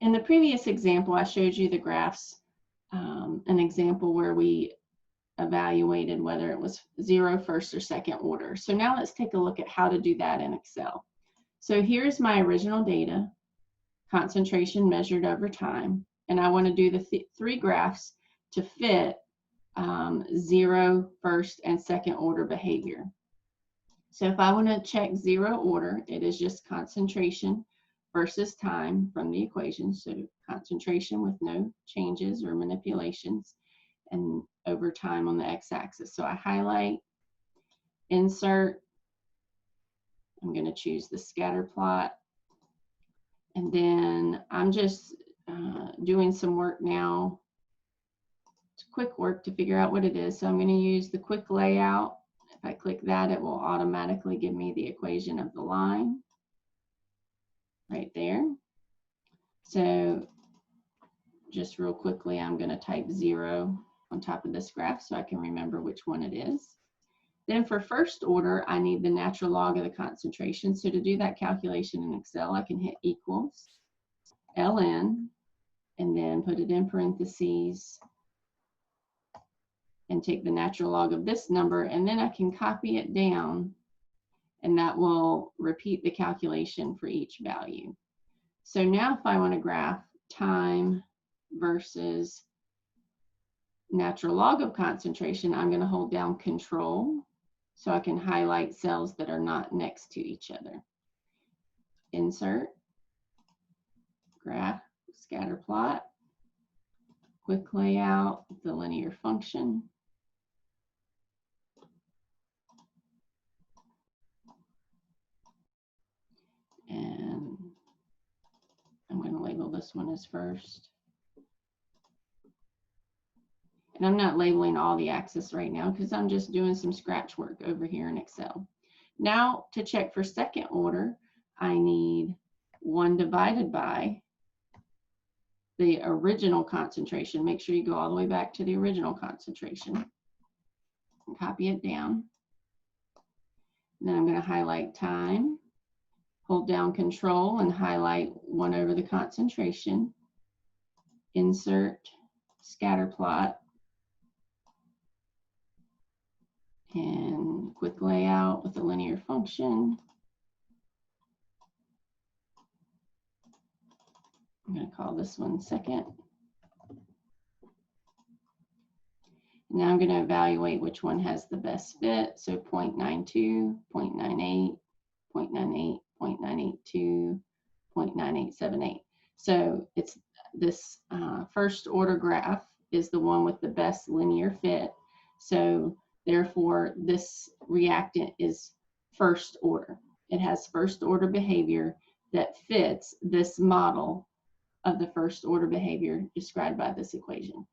In the previous example, I showed you the graphs, an example where we evaluated whether it was 0, first, or second order. So now let's take a look at how to do that in Excel. So here's my original data, concentration measured over time, and I want to do the three graphs to fit 0, first, and second order behavior. So if I want to check 0 order, it is just concentration versus time from the equation. So concentration with no changes or manipulations, and over time on the x-axis. So I highlight, insert, I'm going to choose the scatter plot, and then I'm just doing some work now. It's quick work to figure out what it is. So I'm going to use the quick layout. If I click that, it will automatically give me the equation of the line right there. So just real quickly, I'm going to type 0 on top of this graph so I can remember which one it is. Then for first order, I need the natural log of the concentration. So to do that calculation in Excel, I can hit equals ln and then put it in parentheses and take the natural log of this number, and then I can copy it down, and that will repeat the calculation for each value. So now if I want to graph time versus natural log of concentration, I'm going to hold down Control so I can highlight cells that are not next to each other. Insert, graph, scatter plot, quick layout, the linear function. And I'm going to label this one as first. And I'm not labeling all the axes right now because I'm just doing some scratch work over here in Excel. Now to check for second order, I need 1 divided by the original concentration. Make sure you go all the way back to the original concentration and copy it down. And then I'm going to highlight time, hold down Control and highlight 1 over the concentration, insert, scatter plot, and quick layout with a linear function. I'm going to call this one second. Now I'm going to evaluate which one has the best fit. So 0.92, 0.98, 0.98, 0.982, 0.9878. So it's this first order graph is the one with the best linear fit. So therefore, this reactant is first order. It has first order behavior that fits this model of the first order behavior described by this equation.